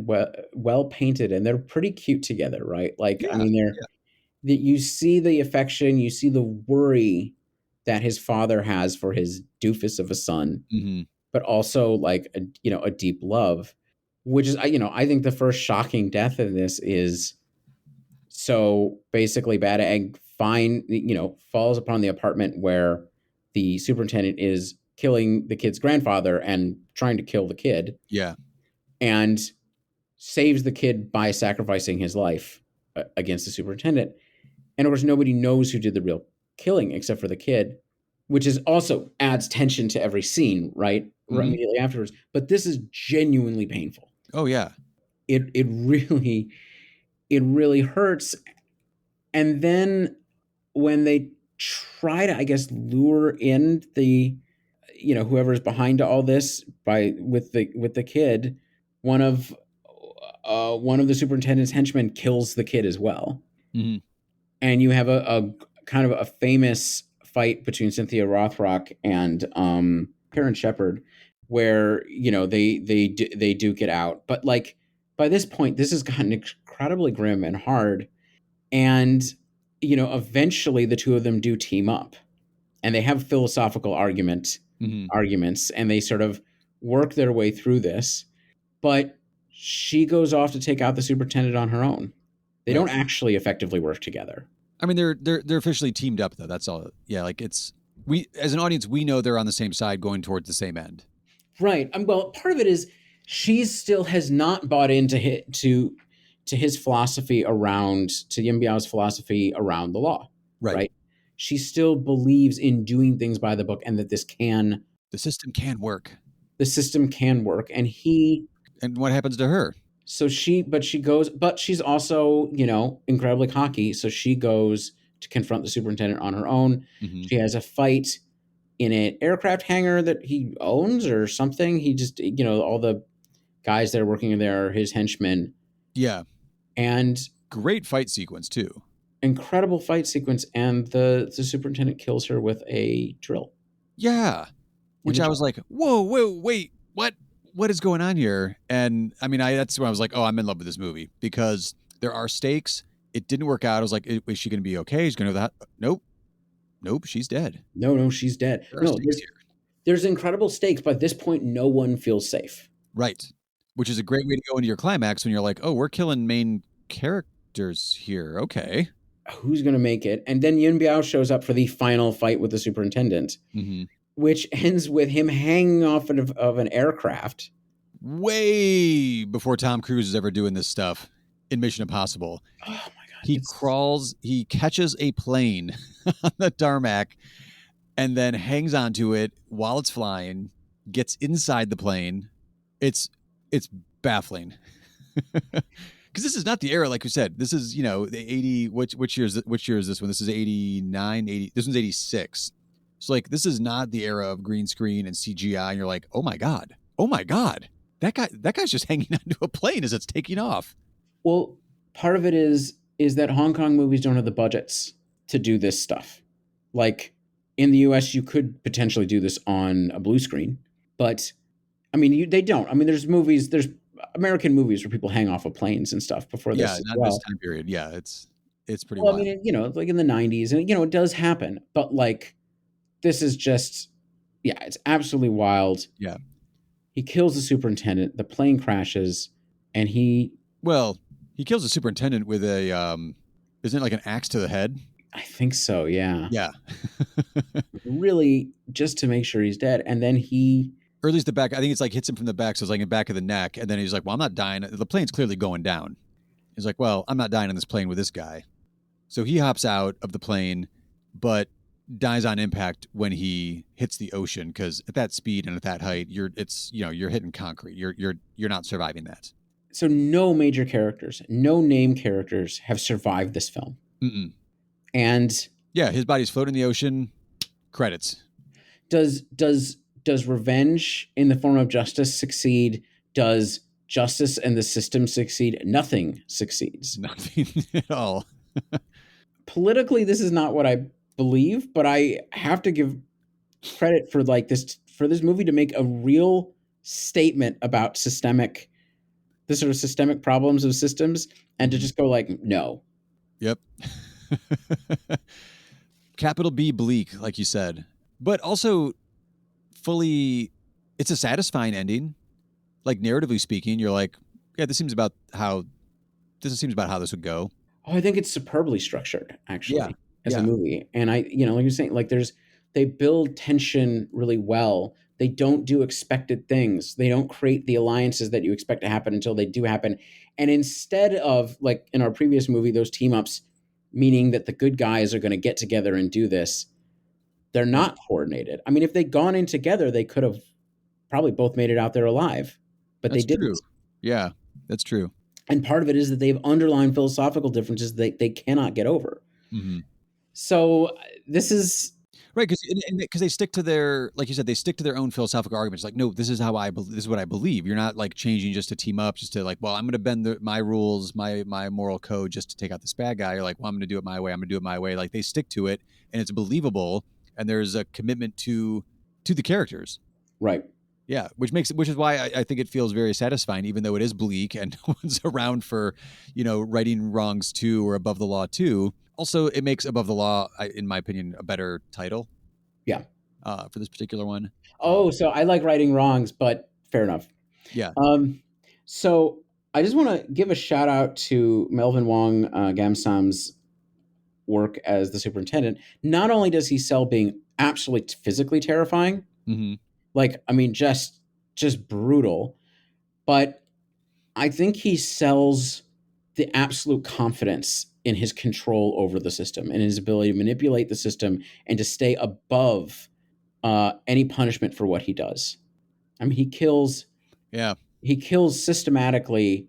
well painted, and they're pretty cute together, right? Like I mean, that you see the affection, you see the worry that his father has for his doofus of a son, but also like a deep love, which is I think the first shocking death in this is so basically Bad Egg falls upon the apartment where the superintendent is killing the kid's grandfather and trying to kill the kid. Yeah. And saves the kid by sacrificing his life against the superintendent. And of course, nobody knows who did the real killing except for the kid, which is also adds tension to every scene, right? Right immediately afterwards. But this is genuinely painful. Oh yeah. It really hurts. And then when they try to, I guess, lure in the whoever's behind all this with the kid, one of the superintendent's henchmen kills the kid as well. And you have a kind of a famous fight between Cynthia Rothrock and Karen Shepard, where they duke it out. But like by this point, this has gotten incredibly grim and hard, and eventually the two of them do team up, and they have philosophical arguments, and they sort of work their way through this. But she goes off to take out the superintendent on her own. They don't actually effectively work together. I mean, they're officially teamed up though. That's all. Yeah, like we as an audience, we know they're on the same side, going towards the same end. Right. Well, part of it is she still has not bought into his philosophy to Yin Biao's philosophy around the law. Right. She still believes in doing things by the book, and that the system can work. The system can work, and what happens to her? So but she's also, incredibly cocky. So she goes to confront the superintendent on her own. She has a fight in an aircraft hangar that he owns or something. He just, all the guys that are working in there are his henchmen. Yeah. And great fight sequence too. Incredible fight sequence. And the superintendent kills her with a drill. Yeah. Which I was like, whoa, wait, what is going on here? And I mean, that's when I was like, oh, I'm in love with this movie because there are stakes. It didn't work out. I was like, is she going to be okay? She's going to have that. Nope. She's dead. No, she's dead. There's incredible stakes, but at this point, no one feels safe. Right. Which is a great way to go into your climax when you're like, oh, we're killing main characters here. Okay. Who's going to make it? And then Yun Biao shows up for the final fight with the superintendent, which ends with him hanging off of an aircraft. Way before Tom Cruise is ever doing this stuff in Mission Impossible. Oh my God. He catches a plane on the tarmac and then hangs onto it while it's flying, gets inside the plane. It's baffling. Because this is not the era, like we said. This is, the 80. Which year is this one? This is 89, 80. This one's 86. So like, this is not the era of green screen and CGI. And you're like, oh my god, that guy's just hanging onto a plane as it's taking off. Well, part of it is that Hong Kong movies don't have the budgets to do this stuff. Like in the US, you could potentially do this on a blue screen, but I mean, they don't. I mean, there's American movies where people hang off of planes and stuff before this Yeah, as not in this well. time period. Yeah, it's pretty Well, I wild. mean, like in the 90s, and it does happen, but like this is just, yeah, it's absolutely wild. Yeah. He kills the superintendent, the plane crashes, and Well, he kills the superintendent with a isn't it like an axe to the head? I think so, yeah. Yeah. Really just to make sure he's dead. And then Or at least the back. I think it's like hits him from the back, so it's like in the back of the neck, and then he's like, "Well, I'm not dying. The plane's clearly going down." He's like, "Well, I'm not dying on this plane with this guy." So he hops out of the plane, but dies on impact when he hits the ocean, because at that speed and at that height, you're hitting concrete. You're not surviving that. so no major characters, no name characters have survived this film. Mm-mm. And Yeah, his body's floating in the ocean. Credits. does revenge in the form of justice succeed? Does justice and the system succeed? Nothing succeeds. Nothing at all. Politically, this is not what I believe, but I have to give credit for this movie to make a real statement about the sort of systemic problems of systems, and to just go like, no. Yep. Capital B bleak, like you said, but also fully, it's a satisfying ending. Like narratively speaking, you're like, yeah, this seems about how this would go. Oh, I think it's superbly structured, actually, Yeah. as Yeah. a movie. And like you're saying, like they build tension really well. They don't do expected things. They don't create the alliances that you expect to happen until they do happen. And instead of, like in our previous movie, those team ups, meaning that the good guys are going to get together and do this, they're not coordinated. I mean, if they'd gone in together, they could have probably both made it out there alive, but That's they didn't. true. Yeah, that's true. And part of it is that they have underlying philosophical differences they cannot get over. Mm-hmm. So this is Right, because they stick to their, like you said, they stick to their own philosophical arguments. Like, no, this is what I believe. You're not like changing just to team up, just to like, well, I'm going to bend my rules, my moral code, just to take out this bad guy. You're like, well, I'm going to do it my way. I'm going to do it my way. Like they stick to it, and it's believable, and there's a commitment to the characters. right. Yeah, which is why I think it feels very satisfying, even though it is bleak and no one's around for, righting wrongs 2 or Above the Law 2. Also, it makes Above the Law, in my opinion, a better title. Yeah. For this particular one. Oh, so I like righting wrongs, but fair enough. Yeah. So I just want to give a shout out to Melvin Wong Gamsam's work as the superintendent. Not only does he sell being absolutely physically terrifying, Mm-hmm. like, I mean, just brutal, but I think he sells the absolute confidence in his control over the system and his ability to manipulate the system and to stay above any punishment for what he does. I mean, he kills systematically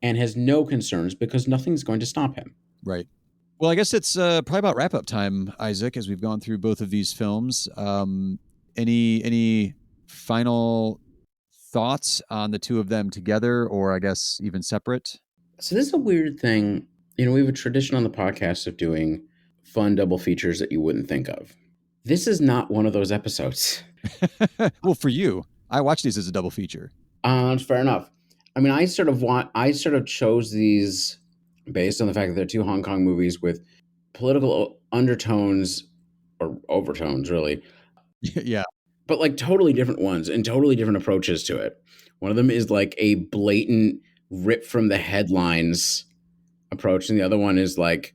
and has no concerns because nothing's going to stop him. Right. Well, I guess it's probably about wrap-up time, Isaac, as we've gone through both of these films. Any final thoughts on the two of them together, or I guess even separate? So this is a weird thing. We have a tradition on the podcast of doing fun double features that you wouldn't think of. This is not one of those episodes. Well, for you, I watch these as a double feature. Fair enough. I mean, I sort of chose these based on the fact that they're two Hong Kong movies with political undertones or overtones, really. Yeah. But like totally different ones and totally different approaches to it. One of them is like a blatant rip from the headlines approach, and the other one is like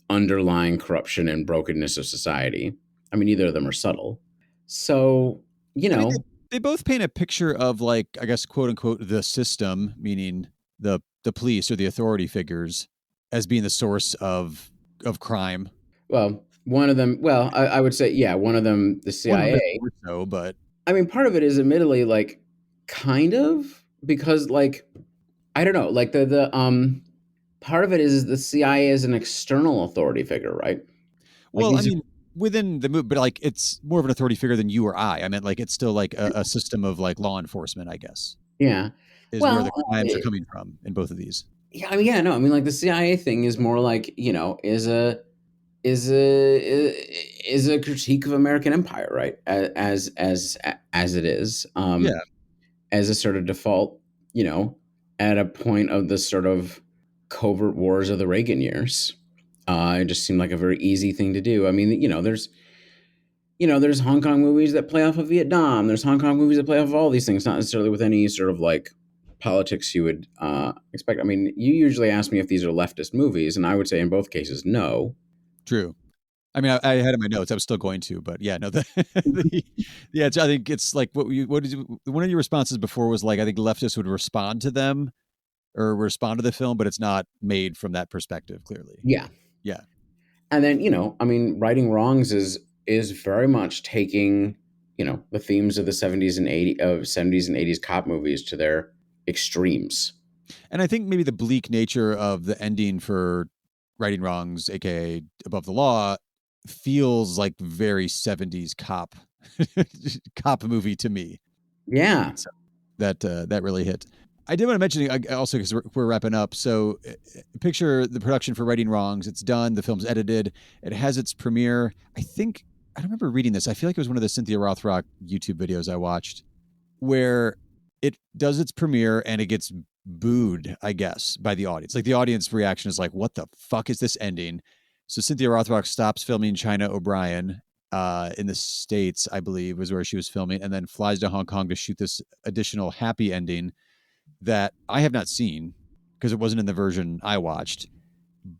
underlying corruption and brokenness of society. I mean, neither of them are subtle. So, I mean, they both paint a picture of, like, I guess, quote unquote, the system, meaning the police or the authority figures, as being the source of crime. Well, one of them, I would say, yeah, one of them, the CIA. More so, but I mean, part of it is admittedly like kind of because like I don't know, like the part of it is the CIA is an external authority figure, right? Like Well, I these are, mean, within the movie, but like it's more of an authority figure than you or I. I meant like it's still like a system of like law enforcement, I guess, yeah. is where Well, the crimes are coming from in both of these. yeah, I mean, yeah, no, I mean, like the CIA thing is more like, is a critique of American empire, right? As it is, Yeah. as a sort of default, you know, at a point of the sort of covert wars of the Reagan years. It just seemed like a very easy thing to do. I mean, there's Hong Kong movies that play off of Vietnam. There's Hong Kong movies that play off of all these things, not necessarily with any sort of like politics you would expect. I mean, you usually ask me if these are leftist movies, and I would say in both cases, no. True. I mean, I had in my notes. I was still going to, but yeah, no. Yeah, I think it's like one of your responses before was like I think leftists would respond to them or respond to the film, but it's not made from that perspective. Clearly, Yeah. yeah. And then, I mean, righting wrongs is very much taking, the themes of the 70s and 80s cop movies to their extremes. And I think maybe the bleak nature of the ending for Righting Wrongs, aka Above the Law, feels like very 70s cop movie to me. Yeah. So that really hit. I did want to mention also because we're wrapping up. So picture the production for Righting Wrongs. It's done. The film's edited. It has its premiere. I don't remember reading this. I feel like it was one of the Cynthia Rothrock YouTube videos I watched where it does its premiere and it gets booed, I guess, by the audience. Like the audience reaction is like, "What the fuck is this ending?" So Cynthia Rothrock stops filming China O'Brien in the States, I believe, was where she was filming, and then flies to Hong Kong to shoot this additional happy ending that I have not seen because it wasn't in the version I watched.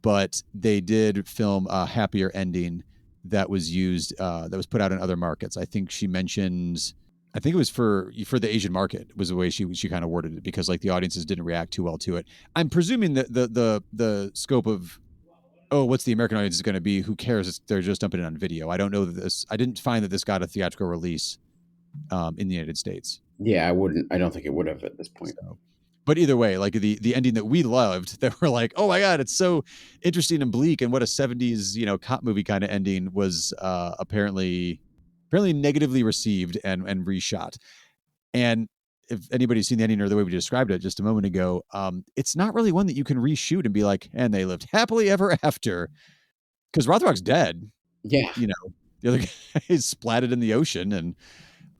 But they did film a happier ending that was used, that was put out in other markets. I think she mentioned, I think it was for the Asian market was the way she kind of worded it because like the audiences didn't react too well to it. I'm presuming that the scope of what's the American audience is going to be? Who cares? They're just dumping it on video. I don't know that this. I didn't find that this got a theatrical release in the United States. Yeah, I don't think it would have at this point. So, but either way, like the ending that we loved, that we're like, oh my god, it's so interesting and bleak, and what a '70s cop movie kind of ending was apparently negatively received and reshot. And if anybody's seen the ending or the way we described it just a moment ago, it's not really one that you can reshoot and be like, and they lived happily ever after, because Rothrock's dead. Yeah. The other guy is splatted in the ocean, and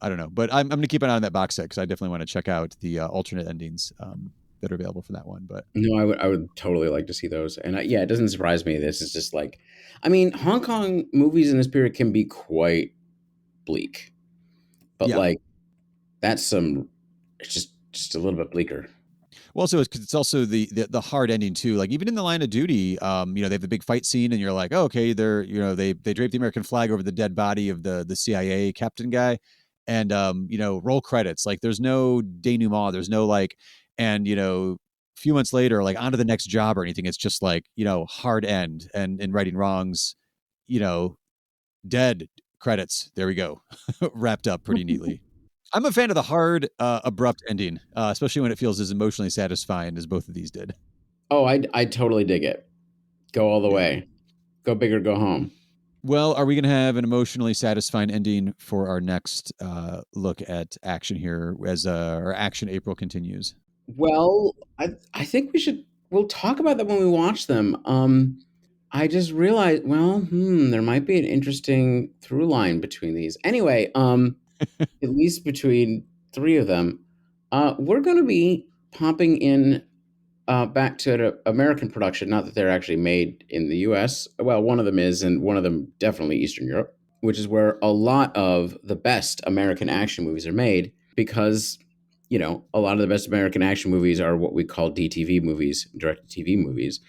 I don't know. But I'm going to keep an eye on that box set because I definitely want to check out the alternate endings that are available for that one. But No, I would totally like to see those. And yeah, it doesn't surprise me. This is just like, I mean, Hong Kong movies in this period can be quite bleak, but yeah. like it's just a little bit bleaker. Well, also it's also the hard ending too. Like even in the Line of Duty, they have the big fight scene, and you're like, oh, okay, they drape the American flag over the dead body of the CIA captain guy, and roll credits. Like there's no denouement, there's no like, and a few months later, like on to the next job or anything. It's just like hard end, and in Righting Wrongs, dead credits. There we go, wrapped up pretty neatly. I'm a fan of the hard, abrupt ending, especially when it feels as emotionally satisfying as both of these did. Oh, I totally dig it. Go all the way. Go big or go home. Well, are we going to have an emotionally satisfying ending for our next look at action here as our Action April continues? Well, I think we'll talk about that when we watch them. I just realized, well, there might be an interesting through line between these. Anyway, at least between three of them. We're going to be popping in back to an American production. Not that they're actually made in the U.S. Well, one of them is, and one of them definitely Eastern Europe, which is where a lot of the best American action movies are made because, a lot of the best American action movies are what we call DTV movies, direct-to-TV movies.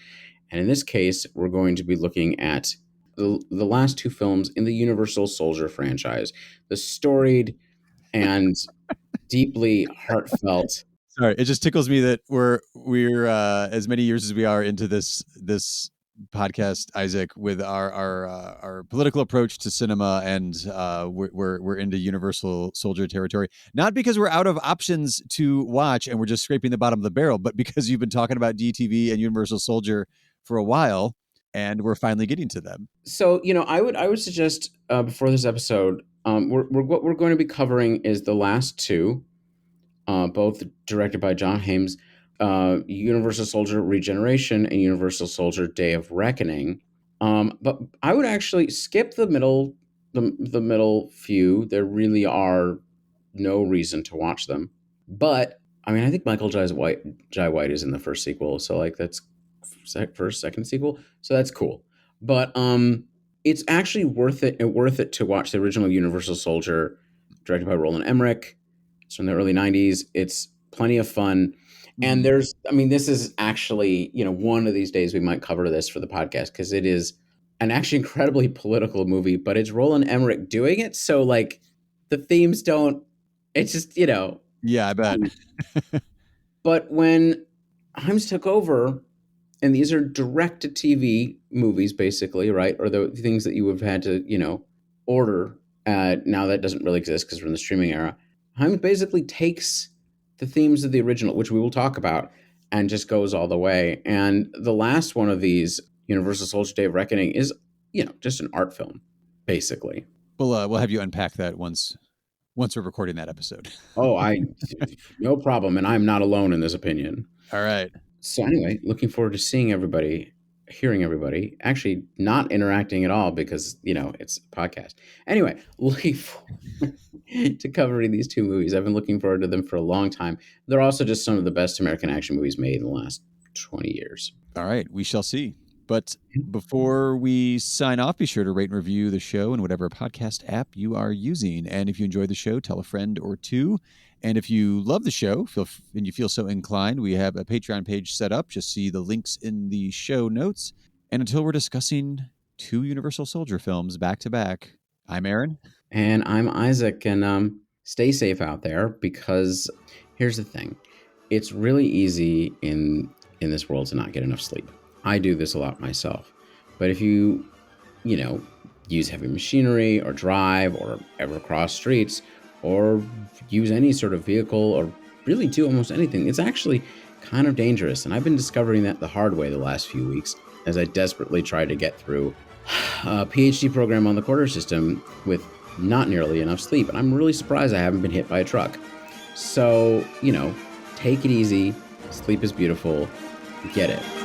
And in this case, we're going to be looking at the last two films in the Universal Soldier franchise, the storied and deeply heartfelt. Sorry, it just tickles me that we're as many years as we are into this podcast, Isaac, with our political approach to cinema, and we're into Universal Soldier territory. Not because we're out of options to watch and we're just scraping the bottom of the barrel, but because you've been talking about DTV and Universal Soldier for a while, and we're finally getting to them. So, I would suggest before this episode, what we're going to be covering is the last two, both directed by John Hames, Universal Soldier Regeneration and Universal Soldier Day of Reckoning. But I would actually skip the middle few. There really are no reason to watch them. But I mean, I think Michael Jai White is in the first sequel, so like that's second sequel, so that's cool. But it's actually worth it to watch the original Universal Soldier, directed by Roland Emmerich. It's from the early '90s. It's plenty of fun. And this is actually, one of these days we might cover this for the podcast because it is an actually incredibly political movie, but it's Roland Emmerich doing it. So like the themes it's just, Yeah, I bet. But when Himes took over, and these are direct to TV movies, basically, right? Or the things that you have had to, order. Now that doesn't really exist because we're in the streaming era. Himes basically takes the themes of the original, which we will talk about, and just goes all the way. And the last one of these, Universal Soldier Day of Reckoning, is, just an art film, basically. We'll have you unpack that once we're recording that episode. Oh, no problem. And I'm not alone in this opinion. All right. So anyway, looking forward to seeing everybody, hearing everybody, actually not interacting at all because, it's a podcast. Anyway, looking forward to covering these two movies. I've been looking forward to them for a long time. They're also just some of the best American action movies made in the last 20 years. All right, we shall see. But before we sign off, be sure to rate and review the show in whatever podcast app you are using. And if you enjoy the show, tell a friend or two. And if you love the show and you feel so inclined, we have a Patreon page set up. Just see the links in the show notes. And until we're discussing two Universal Soldier films back to back, I'm Aaron. And I'm Isaac. And stay safe out there, because here's the thing. It's really easy in this world to not get enough sleep. I do this a lot myself. But if you use heavy machinery or drive or ever cross streets or use any sort of vehicle or really do almost anything, it's actually kind of dangerous. And I've been discovering that the hard way the last few weeks as I desperately try to get through a PhD program on the quarter system with not nearly enough sleep. And I'm really surprised I haven't been hit by a truck. So, take it easy. Sleep is beautiful. Get it.